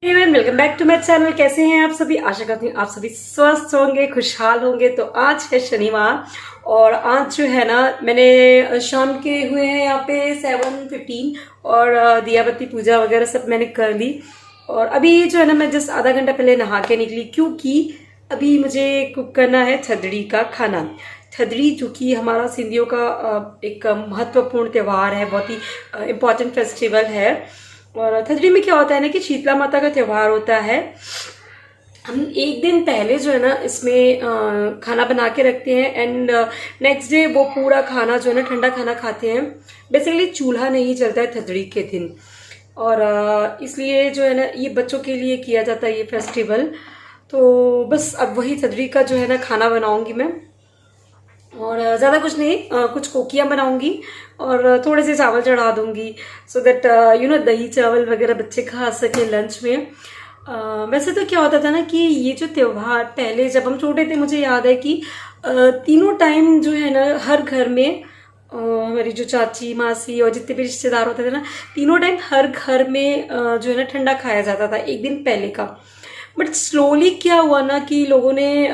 Everyone welcome back to my channel. कैसे हैं आप सभी? आशा करती हूँ आप सभी स्वस्थ होंगे, खुशहाल होंगे। तो आज है शनिवार और आज जो है ना मैंने शाम के हुए हैं यहाँ पे 7:15 और दिया बत्ती पूजा वगैरह सब मैंने कर ली। और अभी जो है ना मैं जस्ट आधा घंटा पहले नहा के निकली, क्योंकि अभी मुझे कुक करना है थदड़ी का खाना। थदड़ी जो कि हमारा सिंधियों का एक महत्वपूर्ण त्यौहार है, बहुत ही इम्पॉर्टेंट फेस्टिवल है। और थदड़ी में क्या होता है ना कि शीतला माता का त्यौहार होता है। हम एक दिन पहले जो है ना इसमें खाना बना के रखते हैं एंड नेक्स्ट डे वो पूरा खाना जो है ना ठंडा खाना खाते हैं। बेसिकली चूल्हा नहीं जलता है थदड़ी के दिन, और इसलिए जो है ना ये बच्चों के लिए किया जाता है ये फेस्टिवल। तो बस अब वही थदड़ी का जो है ना खाना बनाऊंगी मैं, और ज़्यादा कुछ नहीं, कुछ कोकियाँ बनाऊंगी और थोड़े से चावल चढ़ा दूंगी, सो दैट दही चावल वगैरह बच्चे खा सके लंच में। वैसे तो क्या होता था ना कि ये जो त्यौहार पहले जब हम छोटे थे, मुझे याद है कि तीनों टाइम जो है ना हर घर में हमारी जो चाची मासी और जितने भी रिश्तेदार होते थे ना, तीनों टाइम हर घर में जो है ना ठंडा खाया जाता था एक दिन पहले का। बट स्लोली क्या हुआ ना कि लोगों ने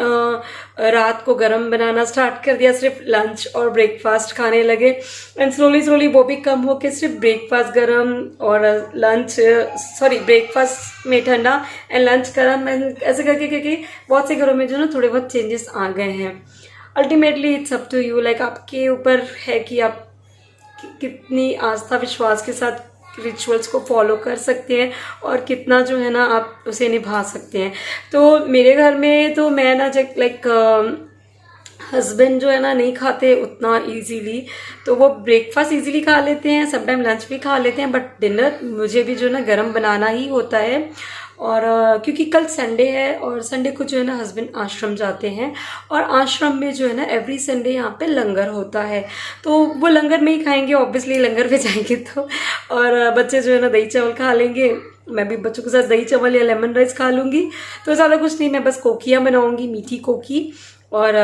रात को गरम बनाना स्टार्ट कर दिया, सिर्फ लंच और ब्रेकफास्ट खाने लगे। एंड स्लोली स्लोली वो भी कम हो के सिर्फ ब्रेकफास्ट गरम और लंच, सॉरी ब्रेकफास्ट में ठंडा एंड लंच गरम, ऐसे करके करके बहुत से घरों में जो ना थोड़े बहुत चेंजेस आ गए हैं। Ultimately it's up to you, like आपके ऊपर है कि आप कितनी आस्था विश्वास के साथ रिचुअल्स को फॉलो कर सकते हैं और कितना जो है ना आप उसे निभा सकते हैं। तो मेरे घर में तो मैं ना जब लाइक हस्बैंड जो है ना नहीं खाते उतना इजीली, तो वो ब्रेकफास्ट इजीली खा लेते हैं, समटाइम लंच भी खा लेते हैं, बट डिनर मुझे भी जो है ना गरम बनाना ही होता है। और क्योंकि कल संडे है और संडे को जो है ना हस्बैंड आश्रम जाते हैं, और आश्रम में जो है ना एवरी संडे यहाँ पे लंगर होता है, तो वो लंगर में ही खाएंगे, ऑब्वियसली लंगर पे जाएंगे तो। और बच्चे जो है ना दही चावल खा लेंगे, मैं भी बच्चों के साथ दही चावल या लेमन राइस खा लूँगी। तो ज़्यादा कुछ नहीं, मैं बस कोकियाँ बनाऊँगी, मीठी कोकी और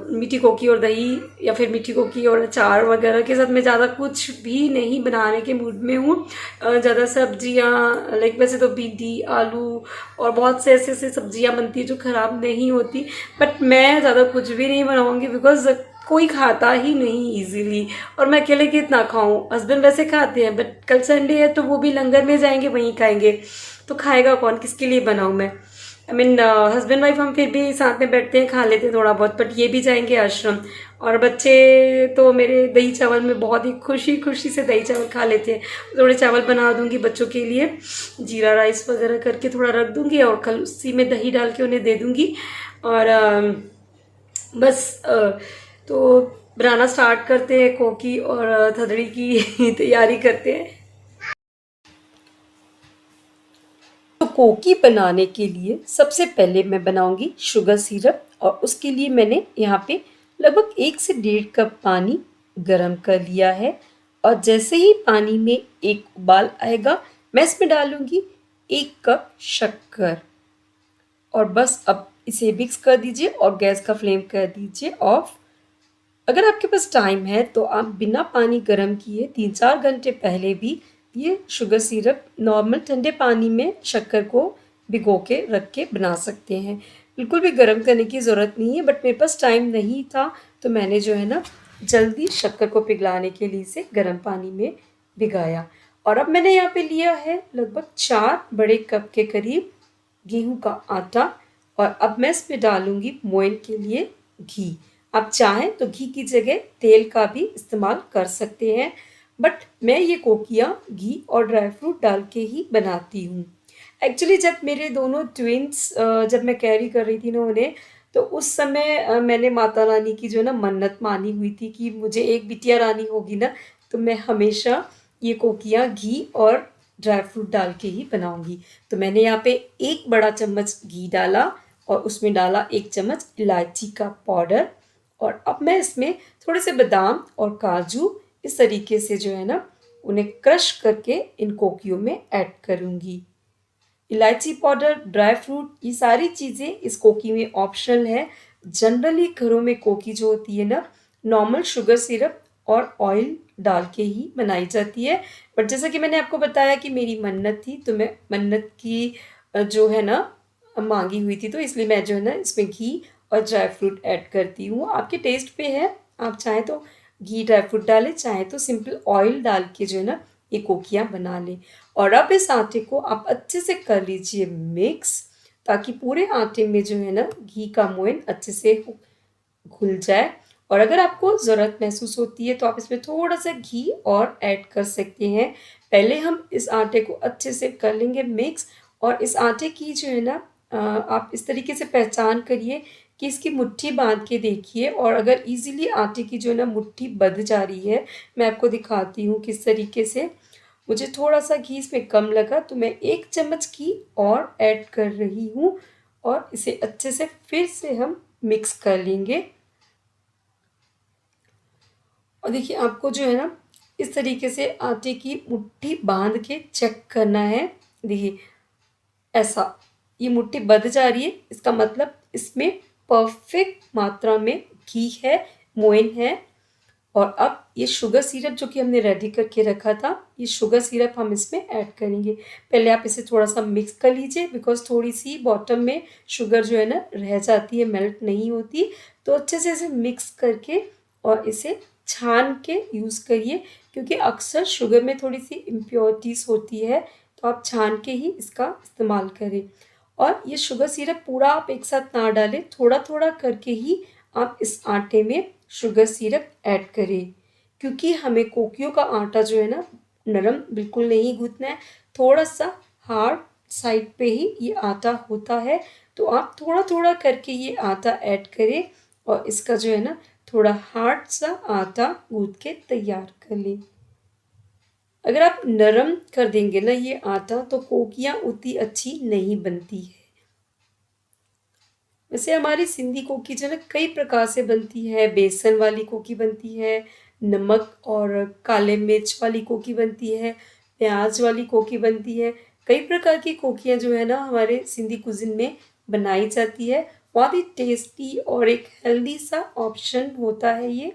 मीठी कोकी और दही, या फिर मीठी कोकी और अचार वगैरह के साथ। मैं ज़्यादा कुछ भी नहीं बनाने के मूड में हूँ। ज़्यादा सब्जियाँ लाइक वैसे तो भिंडी आलू और बहुत से ऐसे ऐसे सब्जियाँ बनती है जो ख़राब नहीं होती, बट मैं ज़्यादा कुछ भी नहीं बनाऊँगी बिकॉज कोई खाता ही नहीं इजीली, और मैं अकेले कितना खाऊं। हस्बैंड वैसे खाते हैं, बट कल संडे है तो वो भी लंगर में जाएंगे, वहीं खाएंगे, तो खाएगा कौन, किसके लिए बनाऊं मैं। आई मीन हस्बैंड वाइफ हम फिर भी साथ में बैठते हैं, खा लेते हैं थोड़ा बहुत, बट ये भी जाएंगे आश्रम। और बच्चे तो मेरे दही चावल में बहुत ही खुशी खुशी से दही चावल खा लेते हैं। थोड़े चावल बना दूंगी बच्चों के लिए, जीरा राइस वगैरह करके थोड़ा रख दूंगी और कल उसी में दही डाल के उन्हें दे दूंगी। और बस तो बनाना स्टार्ट करते हैं, कोकी और थदड़ी की तैयारी करते हैं। तो कोकी बनाने के लिए सबसे पहले मैं बनाऊंगी शुगर सिरप, और उसके लिए मैंने यहाँ पे लगभग 1 से 1.5 कप पानी गरम कर लिया है। और जैसे ही पानी में एक उबाल आएगा, मैं इसमें डालूंगी 1 कप शक्कर, और बस अब इसे मिक्स कर दीजिए और गैस का फ्लेम कर दीजिए ऑफ। अगर आपके पास टाइम है तो आप बिना पानी गर्म किए 3-4 घंटे पहले भी ये शुगर सिरप नॉर्मल ठंडे पानी में शक्कर को भिगो के रख के बना सकते हैं। बिल्कुल भी गर्म करने की ज़रूरत नहीं है, बट मेरे पास टाइम नहीं था तो मैंने जो है ना जल्दी शक्कर को पिघलाने के लिए इसे गर्म पानी में भिगाया। और अब मैंने यहाँ पे लिया है लगभग 4 बड़े कप के करीब गेहूं का आटा, और अब मैं इसमें डालूंगी मोइन के लिए घी। आप चाहें तो घी की जगह तेल का भी इस्तेमाल कर सकते हैं, बट मैं ये कोकियाँ घी और ड्राई फ्रूट डाल के ही बनाती हूँ। एक्चुअली जब मेरे दोनों ट्विंस जब मैं कैरी कर रही थी ना उन्हें, तो उस समय मैंने माता रानी की जो है ना मन्नत मानी हुई थी कि मुझे एक बिटिया रानी होगी ना, तो मैं हमेशा ये कोकियाँ घी और ड्राई फ्रूट डाल के ही बनाऊंगी। तो मैंने यहाँ पे 1 बड़ा चम्मच घी डाला और उसमें डाला 1 चम्मच इलायची का पाउडर, और अब मैं इसमें थोड़े से बादाम और काजू इस तरीके से जो है ना उन्हें क्रश करके इन कोकियों में ऐड करूँगी। इलायची पाउडर, ड्राई फ्रूट, ये सारी चीज़ें इस कोकी में ऑप्शनल है। जनरली घरों में कोकी जो होती है ना, नॉर्मल शुगर सिरप और ऑयल डाल के ही बनाई जाती है। बट जैसा कि मैंने आपको बताया कि मेरी मन्नत थी, तो मैं मन्नत की जो है ना मांगी हुई थी, तो इसलिए मैं जो है ना इसमें घी और ड्राई फ्रूट ऐड करती हूँ। आपके टेस्ट पे है, आप चाहें तो घी ड्राई फ्रूट डालें, चाहें तो सिंपल ऑयल डाल के जो है ना ये कोकियाँ बना लें। और अब इस आटे को आप अच्छे से कर लीजिए मिक्स, ताकि पूरे आटे में जो है ना घी का मोयन अच्छे से घुल जाए। और अगर आपको ज़रूरत महसूस होती है तो आप इसमें थोड़ा सा घी और ऐड कर सकते हैं। पहले हम इस आटे को अच्छे से कर लेंगे मिक्स। और इस आटे की जो है ना आप इस तरीके से पहचान करिए कि इसकी मुट्ठी बांध के देखिए, और अगर इजीली आटे की जो है ना मुट्ठी बंध जा रही है, मैं आपको दिखाती हूँ किस तरीके से। मुझे थोड़ा सा घी इसमें कम लगा, तो मैं 1 चम्मच घी और ऐड कर रही हूँ, और इसे अच्छे से फिर से हम मिक्स कर लेंगे। और देखिए आपको जो है ना इस तरीके से आटे की मुट्ठी बांध के चेक करना है। देखिए ऐसा, ये मुट्ठी बंध जा रही है, इसका मतलब इसमें परफेक्ट मात्रा में घी है, मोइन है। और अब ये शुगर सिरप जो कि हमने रेडी करके रखा था, ये शुगर सिरप हम इसमें ऐड करेंगे। पहले आप इसे थोड़ा सा मिक्स कर लीजिए, बिकॉज थोड़ी सी बॉटम में शुगर जो है ना रह जाती है, मेल्ट नहीं होती। तो अच्छे से इसे मिक्स करके और इसे छान के यूज़ करिए, क्योंकि अक्सर शुगर में थोड़ी सी इम्प्योरिटीज़ होती है, तो आप छान के ही इसका इस्तेमाल करें। और ये शुगर सिरप पूरा आप एक साथ ना डालें, थोड़ा थोड़ा करके ही आप इस आटे में शुगर सिरप ऐड करें, क्योंकि हमें कोकियों का आटा जो है ना नरम बिल्कुल नहीं गूंथना है, थोड़ा सा हार्ड साइड पे ही ये आटा होता है। तो आप थोड़ा थोड़ा करके ये आटा ऐड करें और इसका जो है ना थोड़ा हार्ड सा आटा गूंथ के तैयार कर लें। अगर आप नरम कर देंगे ना ये आटा, तो कोकियाँ उतनी अच्छी नहीं बनती है। वैसे हमारी सिंधी कोकी जो है ना कई प्रकार से बनती है। बेसन वाली कोकी बनती है, नमक और काले मिर्च वाली कोकी बनती है, प्याज वाली कोकी बनती है। कई प्रकार की कोकियाँ जो है ना हमारे सिंधी कुजिन में बनाई जाती है। बहुत ही टेस्टी और एक हेल्दी सा ऑप्शन होता है ये।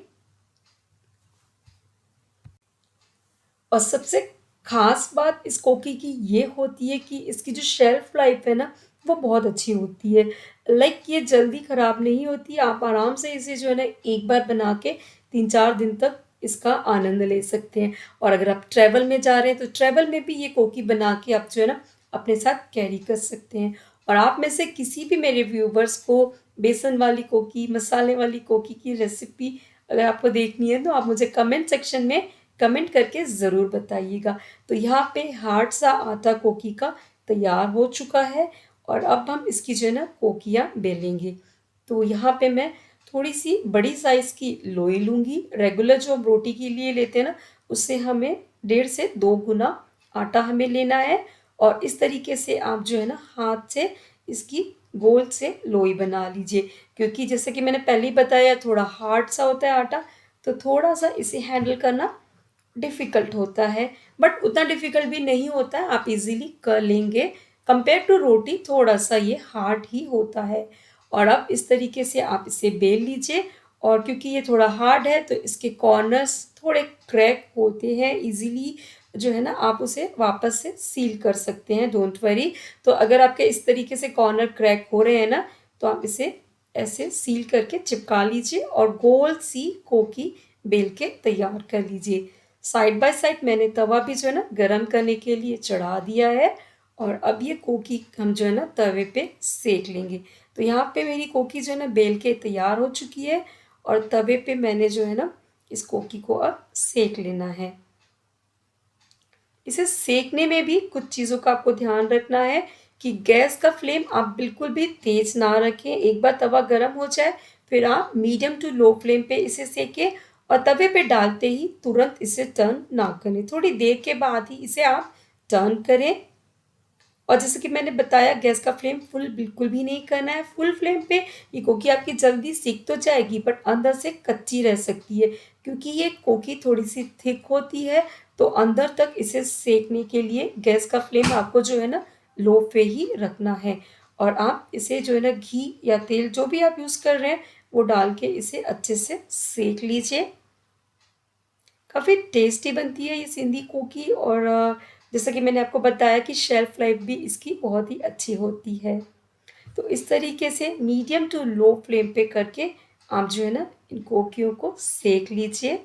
और सबसे खास बात इस कोकी की ये होती है कि इसकी जो शेल्फ लाइफ है ना वो बहुत अच्छी होती है। लाइक ये जल्दी ख़राब नहीं होती, आप आराम से इसे जो है ना एक बार बना के 3-4 दिन तक इसका आनंद ले सकते हैं। और अगर आप ट्रैवल में जा रहे हैं तो ट्रैवल में भी ये कोकी बना के आप जो है ना अपने साथ कैरी कर सकते हैं। और आप में से किसी भी मेरे व्यूवर्स को बेसन वाली कोकी, मसाले वाली कोकी की रेसिपी अगर आपको देखनी है, तो आप मुझे कमेंट सेक्शन में कमेंट करके ज़रूर बताइएगा। तो यहाँ पे हार्ड सा आटा कोकी का तैयार हो चुका है, और अब हम इसकी जो है ना कोकियाँ बेलेंगे। तो यहाँ पे मैं थोड़ी सी बड़ी साइज़ की लोई लूँगी। रेगुलर जो हम रोटी के लिए लेते हैं ना, उससे हमें 1.5 से 2 गुना आटा हमें लेना है। और इस तरीके से आप जो है ना हाथ से इसकी गोल से लोई बना लीजिए, क्योंकि जैसे कि मैंने पहले ही बताया थोड़ा हार्ड सा होता है आटा, तो थोड़ा सा इसे हैंडल करना डिफ़िकल्ट होता है। बट उतना डिफ़िकल्ट भी नहीं होता है, आप इजीली कर लेंगे। कंपेयर टू रोटी थोड़ा सा ये हार्ड ही होता है। और अब इस तरीके से आप इसे बेल लीजिए, और क्योंकि ये थोड़ा हार्ड है तो इसके कॉर्नर्स थोड़े क्रैक होते हैं। इजीली जो है ना आप उसे वापस से सील कर सकते हैं, डोंट वरी। तो अगर आपके इस तरीके से कॉर्नर क्रैक हो रहे हैं ना, तो आप इसे ऐसे सील करके चिपका लीजिए और गोल सी कोकी बेल के तैयार कर लीजिए। साइड बाय साइड मैंने तवा भी जो है ना गरम करने के लिए चढ़ा दिया है, और अब ये कोकी हम जो है ना तवे पे सेक लेंगे। तो यहाँ पे मेरी कोकी जो है ना बेल के तैयार हो चुकी है, और तवे पे मैंने जो है ना इस कोकी को अब सेक लेना है। इसे सेकने में भी कुछ चीज़ों का आपको ध्यान रखना है कि गैस का फ्लेम आप बिल्कुल भी तेज़ ना रखें। एक बार तवा गरम हो जाए, फिर आप मीडियम टू लो फ्लेम पे इसे सेकें, और तवे पे डालते ही तुरंत इसे टर्न ना करें, थोड़ी देर के बाद ही इसे आप टर्न करें। और जैसे कि मैंने बताया गैस का फ्लेम फुल बिल्कुल भी नहीं करना है। फुल फ्लेम पे ये कोकी आपकी जल्दी सीख तो जाएगी, बट अंदर से कच्ची रह सकती है, क्योंकि ये कोकी थोड़ी सी थिक होती है। तो अंदर तक इसे सेकने के लिए गैस का फ्लेम आपको जो है ना लो पे ही रखना है। और आप इसे जो है ना घी या तेल जो भी आप यूज़ कर रहे हैं वो डाल के इसे अच्छे से सेक लीजिए। काफ़ी टेस्टी बनती है ये सिंधी कोकी और जैसा कि मैंने आपको बताया कि शेल्फ लाइफ भी इसकी बहुत ही अच्छी होती है। तो इस तरीके से मीडियम टू लो फ्लेम पे करके आप जो है ना इन कोकियों को सेक लीजिए।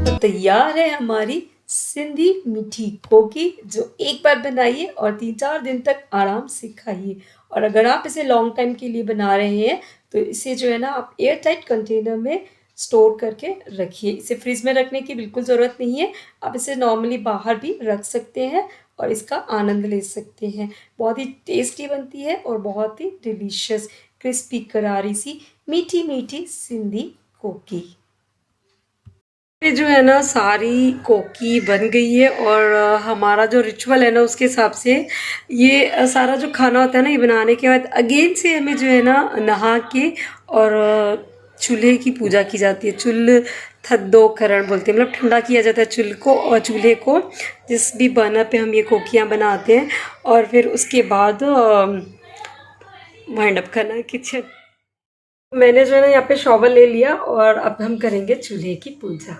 तो तैयार है हमारी सिंधी मीठी कोकी जो एक बार बनाइए और 3-4 दिन तक आराम से खाइए। और अगर आप इसे लॉन्ग टाइम के लिए बना रहे हैं तो इसे जो है ना आप एयर टाइट कंटेनर में स्टोर करके रखिए। इसे फ्रिज में रखने की बिल्कुल ज़रूरत नहीं है, आप इसे नॉर्मली बाहर भी रख सकते हैं और इसका आनंद ले सकते हैं। बहुत ही टेस्टी बनती है और बहुत ही डिलीशियस क्रिस्पी करारी सी मीठी मीठी सिंधी कोकी। ये जो है ना सारी कोकी बन गई है और हमारा जो रिचुअल है ना उसके हिसाब से ये सारा जो खाना होता है ना ये बनाने के बाद अगेन से हमें जो है ना नहा के और चूल्हे की पूजा की जाती है। चुल्ह थद्दोकरण बोलते हैं, मतलब ठंडा किया जाता है चुल्ह को और चूल्हे को जिस भी बर्नर पे हम ये कोकियाँ बनाते हैं और फिर उसके बाद वाइंड अप करना है किचन। मैंने जो है ना यहाँ पे शॉवर ले लिया और अब हम करेंगे चूल्हे की पूजा।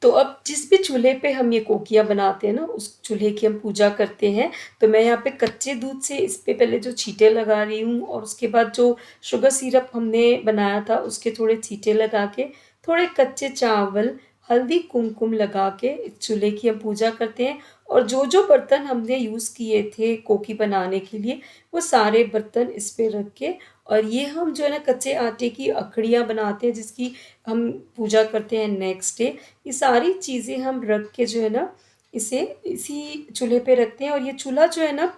तो अब जिस भी चूल्हे पे हम ये कोकियाँ बनाते हैं ना उस चूल्हे की हम पूजा करते हैं। तो मैं यहाँ पे कच्चे दूध से इस पे पहले जो छींटे लगा रही हूँ और उसके बाद जो शुगर सिरप हमने बनाया था उसके थोड़े छींटे लगा के थोड़े कच्चे चावल हल्दी कुमकुम लगा के इस चूल्हे की हम पूजा करते हैं। और जो जो बर्तन हमने यूज़ किए थे कोकी बनाने के लिए वो सारे बर्तन इस पे रख के और ये हम जो है ना कच्चे आटे की अखड़ियाँ बनाते हैं जिसकी हम पूजा करते हैं नेक्स्ट डे। ये सारी चीज़ें हम रख के जो है ना इसे इसी चूल्हे पे रखते हैं और ये चूल्हा जो है ना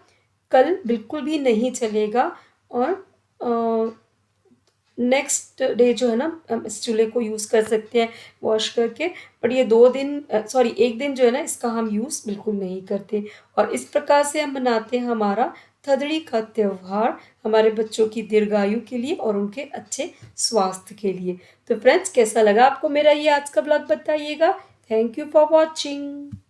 कल बिल्कुल भी नहीं चलेगा और नेक्स्ट डे जो है ना हम इस चूल्हे को यूज़ कर सकते हैं वॉश करके। बट ये 2 दिन सॉरी 1 दिन जो है ना इसका हम यूज़ बिल्कुल नहीं करते। और इस प्रकार से हम मनाते हैं हमारा थदड़ी का त्योहार हमारे बच्चों की दीर्घायु के लिए और उनके अच्छे स्वास्थ्य के लिए। तो फ्रेंड्स कैसा लगा आपको मेरा ये आज का ब्लॉग बताइएगा। Thank you for watching.